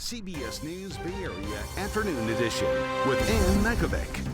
CBS News Bay Area Afternoon Edition with Ann Makovec.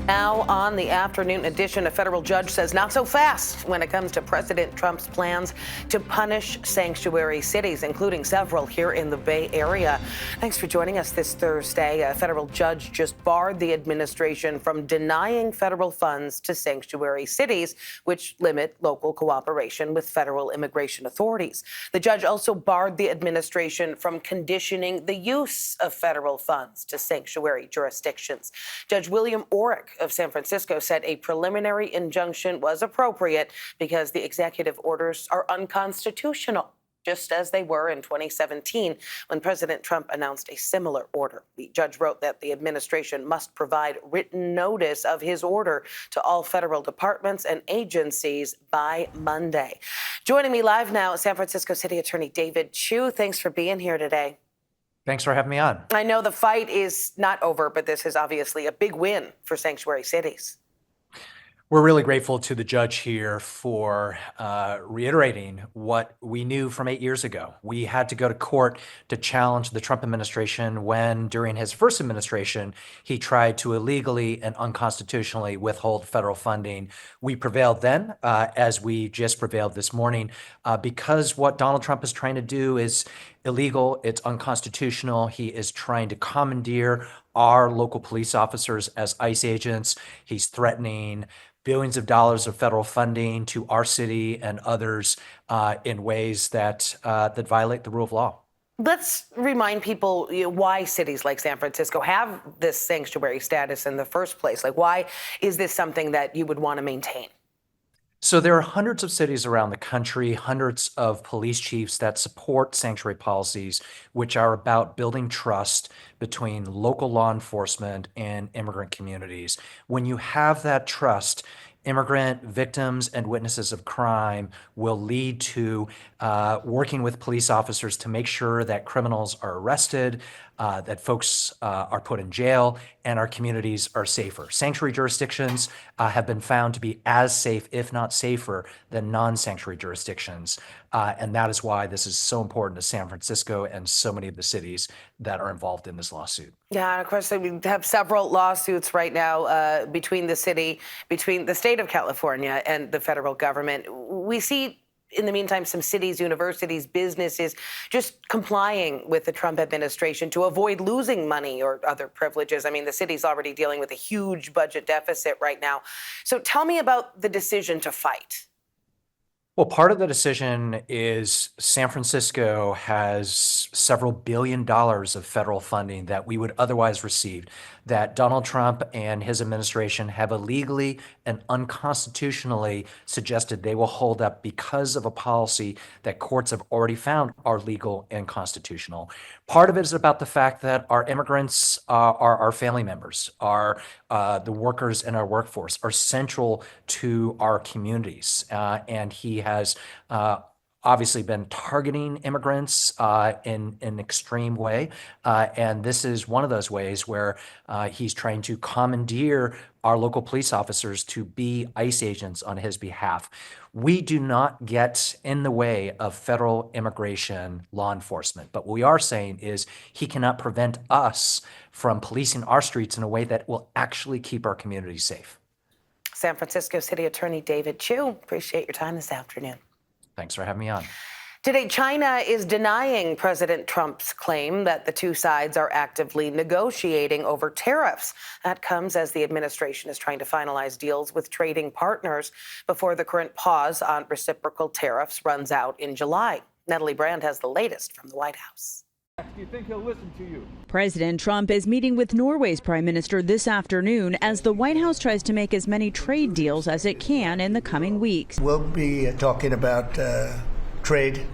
Now on the afternoon edition, a federal judge says not so fast when it comes to President Trump's plans to punish sanctuary cities, including several here in the Bay Area. Thanks for joining us this Thursday. A federal judge just barred the administration from denying federal funds to sanctuary cities, which limit local cooperation with federal immigration authorities. The judge also barred the administration from conditioning the use of federal funds to sanctuary jurisdictions. Judge William Orrick of San Francisco said a preliminary injunction was appropriate because the executive orders are unconstitutional, just as they were in 2017 when President Trump announced a similar order. The judge wrote that the administration must provide written notice of his order to all federal departments and agencies by Monday. Joining me live now, San Francisco City Attorney David Chiu. Thanks for being here today. Thanks for having me on. I know the fight is not over, but this is obviously a big win for sanctuary cities. We're really grateful to the judge here for reiterating what we knew from 8 years ago. We had to go to court to challenge the Trump administration when, during his first administration, he tried to illegally and unconstitutionally withhold federal funding. We prevailed then, as we just prevailed this morning, because what Donald Trump is trying to do is illegal, it's unconstitutional. He is trying to commandeer our local police officers as ICE agents. He's threatening billions of dollars of federal funding to our city and others in ways that violate the rule of law. Let's remind people why cities like San Francisco have this sanctuary status in the first place. Like, why is this something that you would want to maintain? So there are hundreds of cities around the country, hundreds of police chiefs that support sanctuary policies, which are about building trust between local law enforcement and immigrant communities. When you have that trust, immigrant victims and witnesses of crime will lead to working with police officers to make sure that criminals are arrested, that folks are put in jail, and our communities are safer. Sanctuary jurisdictions have been found to be as safe, if not safer, than non-sanctuary jurisdictions. And that is why this is so important to San Francisco and so many of the cities that are involved in this lawsuit. Yeah, and of course, we have several lawsuits right now between the state of California and the federal government. We see, in the meantime, some cities, universities, businesses just complying with the Trump administration to avoid losing money or other privileges. I mean, the city's already dealing with a huge budget deficit right now. So tell me about the decision to fight. Well, part of the decision is San Francisco has several $1 billion of federal funding that we would otherwise receive, that Donald Trump and his administration have illegally and unconstitutionally suggested they will hold up because of a policy that courts have already found are legal and constitutional. Part of it is about the fact that our immigrants are our family members, are the workers in our workforce, are central to our communities. And he has obviously been targeting immigrants in an extreme way. And this is one of those ways where he's trying to commandeer our local police officers to be ICE agents on his behalf. We do not get in the way of federal immigration law enforcement. But what we are saying is he cannot prevent us from policing our streets in a way that will actually keep our communities safe. San Francisco City Attorney David Chiu, appreciate your time this afternoon. Thanks for having me on. Today, China is denying President Trump's claim that the two sides are actively negotiating over tariffs. That comes as the administration is trying to finalize deals with trading partners before the current pause on reciprocal tariffs runs out in July. Natalie Brand has the latest from the White House. Do you think he'll listen to you? President Trump is meeting with Norway's prime minister this afternoon as the White House tries to make as many trade deals as it can in the coming weeks. We'll be talking about trade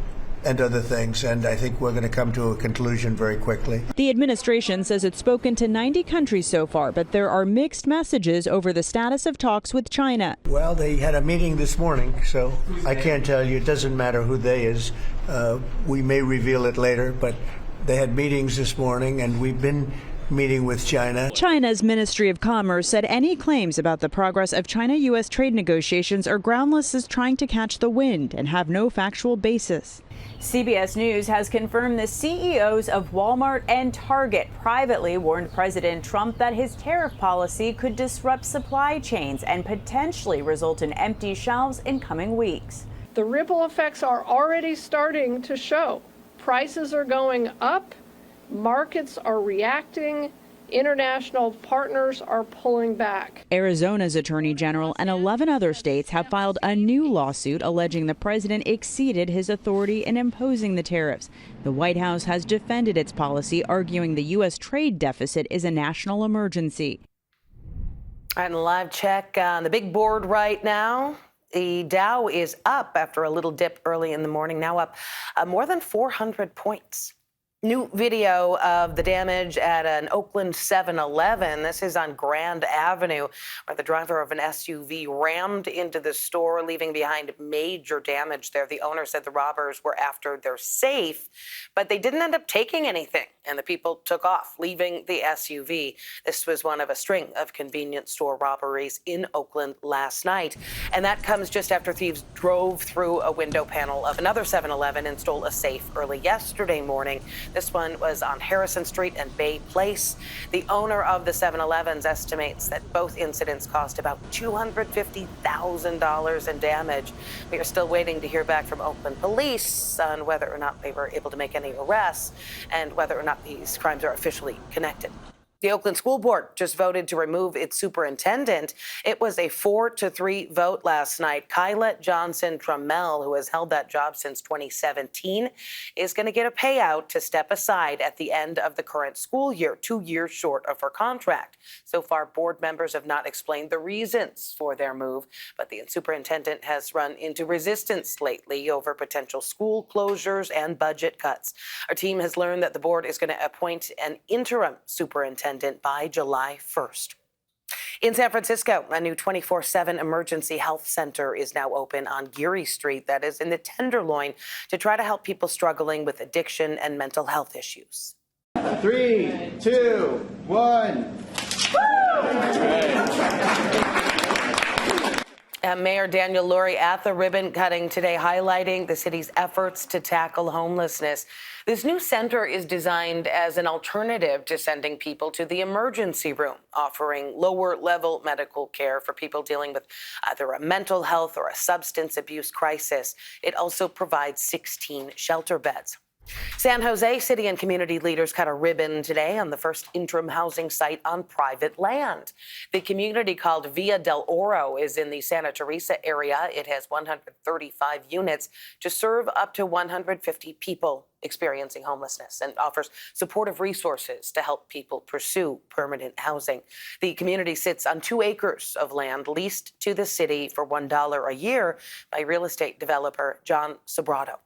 and other things, and I think we're going to come to a conclusion very quickly. The administration says it's spoken to 90 countries so far, but there are mixed messages over the status of talks with China. Well, they had a meeting this morning, so I can't tell you. It doesn't matter who they is. We may reveal it later, but they had meetings this morning, and we've been meeting with China. China's Ministry of Commerce said any claims about the progress of China-U.S. trade negotiations are groundless as trying to catch the wind and have no factual basis. CBS News has confirmed the CEOs of Walmart and Target privately warned President Trump that his tariff policy could disrupt supply chains and potentially result in empty shelves in coming weeks. The ripple effects are already starting to show. Prices are going up, markets are reacting, international partners are pulling back. Arizona's Attorney General and 11 other states have filed a new lawsuit alleging the president exceeded his authority in imposing the tariffs. The White House has defended its policy, arguing the U.S. trade deficit is a national emergency. And a live check on the big board right now. The Dow is up after a little dip early in the morning, now up more than 400 points. New video of the damage at an Oakland 7-Eleven. This is on Grand Avenue, where the driver of an SUV rammed into the store, leaving behind major damage there. The owner said the robbers were after their safe, but they didn't end up taking anything, and the people took off, leaving the SUV. This was one of a string of convenience store robberies in Oakland last night, and that comes just after thieves drove through a window panel of another 7-Eleven and stole a safe early yesterday morning. This one was on Harrison Street and Bay Place. The owner of the 7-Elevens estimates that both incidents cost about $250,000 in damage. We are still waiting to hear back from Oakland police on whether or not they were able to make any arrests and whether or not these crimes are officially connected. The Oakland School Board just voted to remove its superintendent. It was a 4-3 vote last night. Kyla Johnson-Trammell, who has held that job since 2017, is going to get a payout to step aside at the end of the current school year, 2 years short of her contract. So far, board members have not explained the reasons for their move, but the superintendent has run into resistance lately over potential school closures and budget cuts. Our team has learned that the board is going to appoint an interim superintendent by July 1st. In San Francisco, a new 24/7 emergency health center is now open on Geary Street, that is in the Tenderloin, to try to help people struggling with addiction and mental health issues. 3, 2, 1. Mayor Daniel Lurie at the ribbon cutting today, highlighting the city's efforts to tackle homelessness. This new center is designed as an alternative to sending people to the emergency room, offering lower-level medical care for people dealing with either a mental health or a substance abuse crisis. It also provides 16 shelter beds. San Jose city and community leaders cut a ribbon today on the first interim housing site on private land. The community, called Villa del Oro, is in the Santa Teresa area. It has 135 units to serve up to 150 people experiencing homelessness and offers supportive resources to help people pursue permanent housing. The community sits on 2 acres of land leased to the city for $1 a year by real estate developer John Sobrato.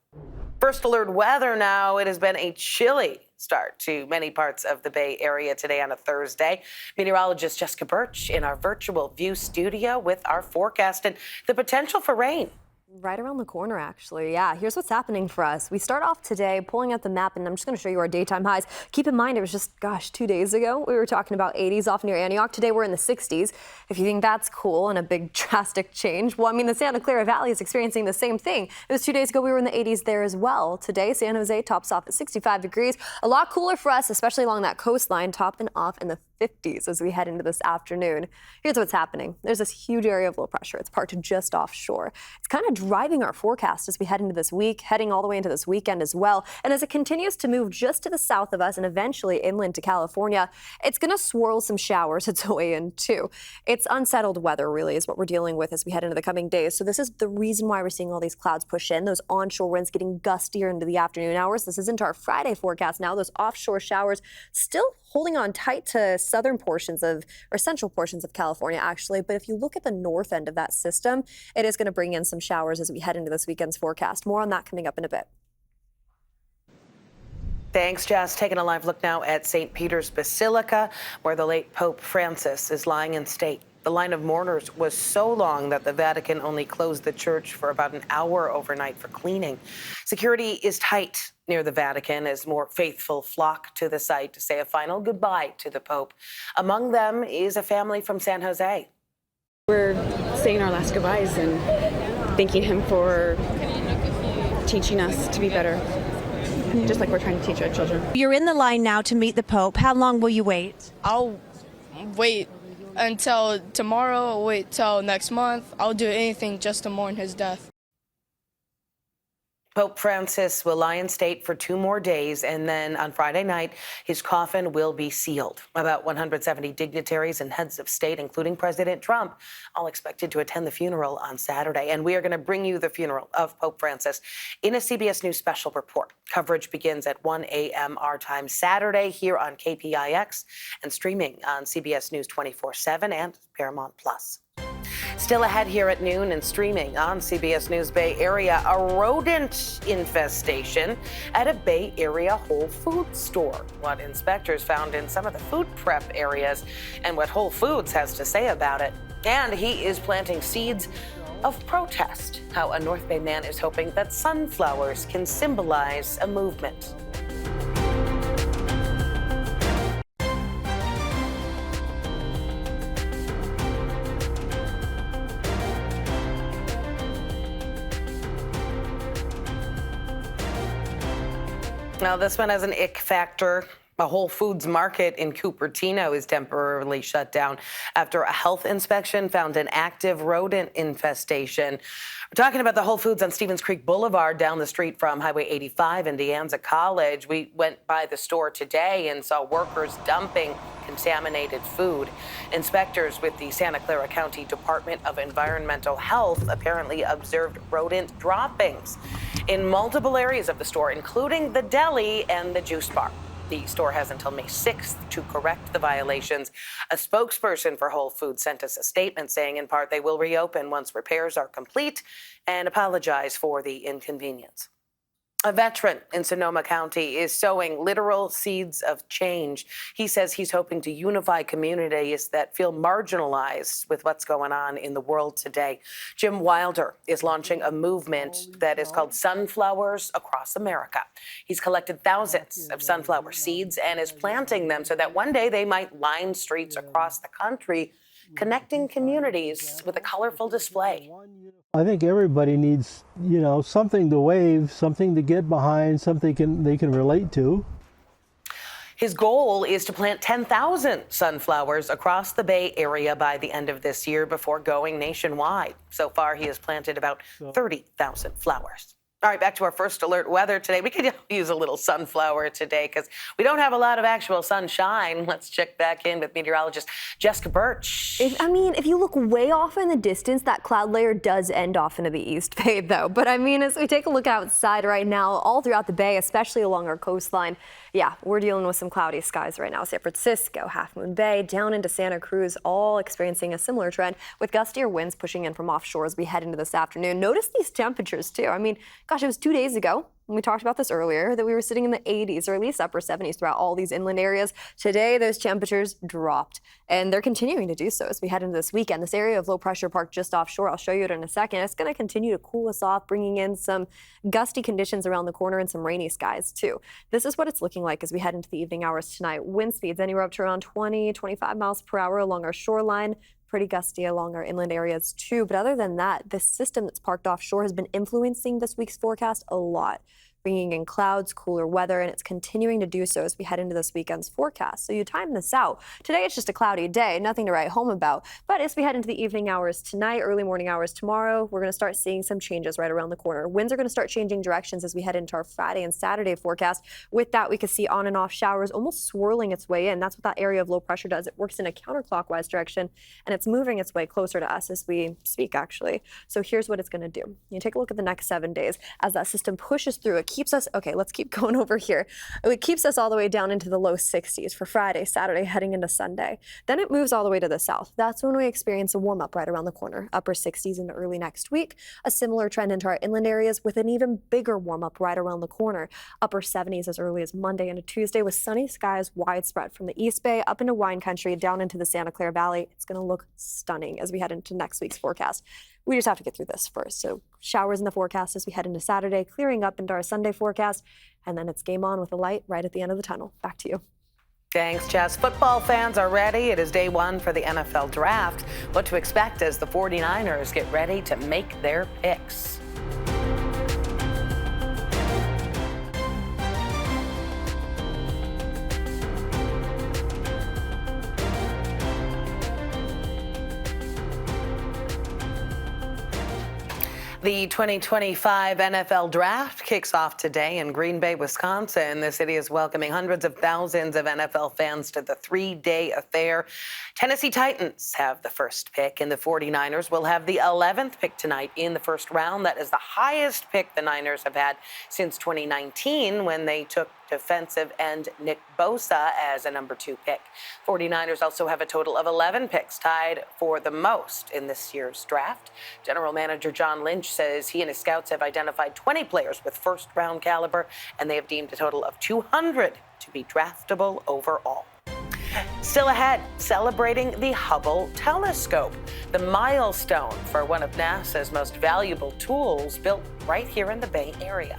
First alert weather now. It has been a chilly start to many parts of the Bay Area today on a Thursday. Meteorologist Jessica Birch in our virtual view studio with our forecast and the potential for rain. Right around the corner, actually. Yeah, here's what's happening for us. We start off today pulling out the map, and I'm just going to show you our daytime highs. Keep in mind, it was just, 2 days ago, we were talking about 80s off near Antioch. Today, we're in the 60s. If you think that's cool and a big drastic change, well, I mean, the Santa Clara Valley is experiencing the same thing. It was 2 days ago, we were in the 80s there as well. Today, San Jose tops off at 65 degrees. A lot cooler for us, especially along that coastline, topping off in the 50s as we head into this afternoon. Here's what's happening. There's this huge area of low pressure. It's parked just offshore. It's kind of driving our forecast as we head into this week, heading all the way into this weekend as well. And as it continues to move just to the south of us and eventually inland to California, it's going to swirl some showers its way in too. It's unsettled weather really is what we're dealing with as we head into the coming days. So this is the reason why we're seeing all these clouds push in, those onshore winds getting gustier into the afternoon hours. This isn't our Friday forecast now. Those offshore showers still holding on tight to southern portions of, or central portions of California, actually. But if you look at the north end of that system, it is going to bring in some showers as we head into this weekend's forecast. More on that coming up in a bit. Thanks, Jess. Taking a live look now at St. Peter's Basilica, where the late Pope Francis is lying in state. The line of mourners was so long that the Vatican only closed the church for about an hour overnight for cleaning. Security is tight near the Vatican as more faithful flock to the site to say a final goodbye to the Pope. Among them is a family from San Jose. We're saying our last goodbyes and thanking him for teaching us to be better, just like we're trying to teach our children. You're in the line now to meet the Pope. How long will you wait? I'll wait until tomorrow, I'll wait till next month. I'll do anything just to mourn his death. Pope Francis will lie in state for 2 more days, and then on Friday night, his coffin will be sealed. About 170 dignitaries and heads of state, including President Trump, all expected to attend the funeral on Saturday. And we are going to bring you the funeral of Pope Francis in a CBS News special report. Coverage begins at 1 a.m. our time Saturday here on KPIX and streaming on CBS News 24/7 and Paramount Plus. Still ahead here at noon and streaming on CBS News Bay Area, a rodent infestation at a Bay Area Whole Foods store. What inspectors found in some of the food prep areas and what Whole Foods has to say about it. And he is planting seeds of protest. How a North Bay man is hoping that sunflowers can symbolize a movement. Now, this one has an ick factor. A Whole Foods market in Cupertino is temporarily shut down after a health inspection found an active rodent infestation. We're talking about the Whole Foods on Stevens Creek Boulevard down the street from Highway 85 and De Anza College. We went by the store today and saw workers dumping contaminated food. Inspectors with the Santa Clara County Department of Environmental Health apparently observed rodent droppings in multiple areas of the store, including the deli and the juice bar. The store has until May 6th to correct the violations. A spokesperson for Whole Foods sent us a statement saying, in part, they will reopen once repairs are complete and apologize for the inconvenience. A veteran in Sonoma County is sowing literal seeds of change. He says he's hoping to unify communities that feel marginalized with what's going on in the world today. Jim Wilder is launching a movement that is called Sunflowers Across America. He's collected thousands of sunflower seeds and is planting them so that one day they might line streets across the country, connecting communities with a colorful display. I think everybody needs, something to wave, something to get behind, something they can relate to. His goal is to plant 10,000 sunflowers across the Bay Area by the end of this year before going nationwide. So far, he has planted about 30,000 flowers. All right, back to our first alert weather today. We could use a little sunflower today because we don't have a lot of actual sunshine. Let's check back in with meteorologist Jessica Birch. If you look way off in the distance, that cloud layer does end off into the East Bay, though. But as we take a look outside right now, all throughout the Bay, especially along our coastline, we're dealing with some cloudy skies right now. San Francisco, Half Moon Bay, down into Santa Cruz, all experiencing a similar trend with gustier winds pushing in from offshore as we head into this afternoon. Notice these temperatures, too. Gosh, it was 2 days ago, and we talked about this earlier, that we were sitting in the 80s or at least upper 70s throughout all these inland areas. Today, those temperatures dropped, and they're continuing to do so as we head into this weekend. This area of low pressure park just offshore, I'll show you it in a second. It's going to continue to cool us off, bringing in some gusty conditions around the corner and some rainy skies, too. This is what it's looking like as we head into the evening hours tonight. Wind speeds anywhere up to around 20, 25 miles per hour along our shoreline. Pretty gusty along our inland areas too. But other than that, this system that's parked offshore has been influencing this week's forecast a lot, bringing in clouds, cooler weather, and it's continuing to do so as we head into this weekend's forecast. So you time this out. Today it's just a cloudy day, nothing to write home about. But as we head into the evening hours tonight, early morning hours tomorrow, we're going to start seeing some changes right around the corner. Winds are going to start changing directions as we head into our Friday and Saturday forecast. With that, we could see on and off showers almost swirling its way in. That's what that area of low pressure does. It works in a counterclockwise direction, and it's moving its way closer to us as we speak, actually. So here's what it's going to do. You take a look at the next 7 days. As that system pushes through, it keeps us, let's keep going over here. It keeps us all the way down into the low 60s for Friday, Saturday, heading into Sunday. Then it moves all the way to the south. That's when we experience a warm up right around the corner, upper 60s into early next week. A similar trend into our inland areas with an even bigger warm up right around the corner, upper 70s as early as Monday into Tuesday with sunny skies widespread from the East Bay up into wine country, down into the Santa Clara Valley. It's going to look stunning as we head into next week's forecast. We just have to get through this first. So showers in the forecast as we head into Saturday, clearing up into our Sunday forecast, and then it's game on with the light right at the end of the tunnel. Back to you. Thanks, Jess. Football fans are ready. It is day one for the NFL draft. What to expect as the 49ers get ready to make their picks. The 2025 NFL Draft kicks off today in Green Bay, Wisconsin. The city is welcoming hundreds of thousands of NFL fans to the three-day affair. Tennessee Titans have the first pick, and the 49ers will have the 11th pick tonight in the first round. That is the highest pick the Niners have had since 2019 when they took defensive end Nick Bosa as a number 2 pick. 49ers also have a total of 11 picks, tied for the most in this year's draft. General Manager John Lynch says he and his scouts have identified 20 players with first-round caliber, and they have deemed a total of 200 to be draftable overall. Still ahead, celebrating the Hubble telescope, the milestone for one of NASA's most valuable tools built right here in the Bay Area.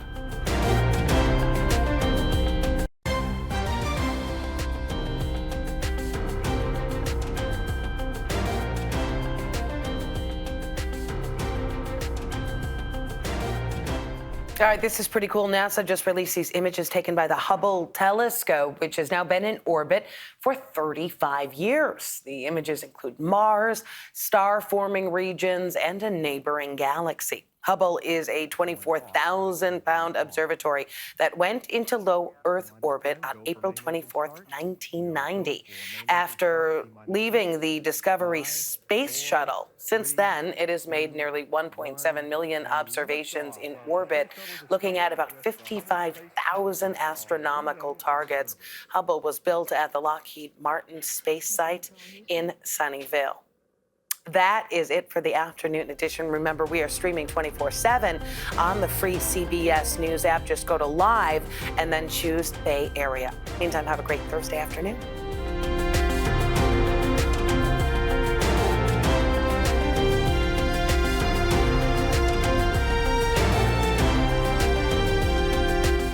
All right, this is pretty cool. NASA just released these images taken by the Hubble telescope, which has now been in orbit for 35 years. The images include Mars, star-forming regions, and a neighboring galaxy. Hubble is a 24,000-pound observatory that went into low Earth orbit on April 24th, 1990. After leaving the Discovery space shuttle, since then, it has made nearly 1.7 million observations in orbit, looking at about 55,000 astronomical targets. Hubble was built at the Lockheed Martin space site in Sunnyvale. That is it for the afternoon edition. Remember, we are streaming 24/7 on the free CBS News app. Just go to Live and then choose Bay Area. Meantime, have a great Thursday afternoon.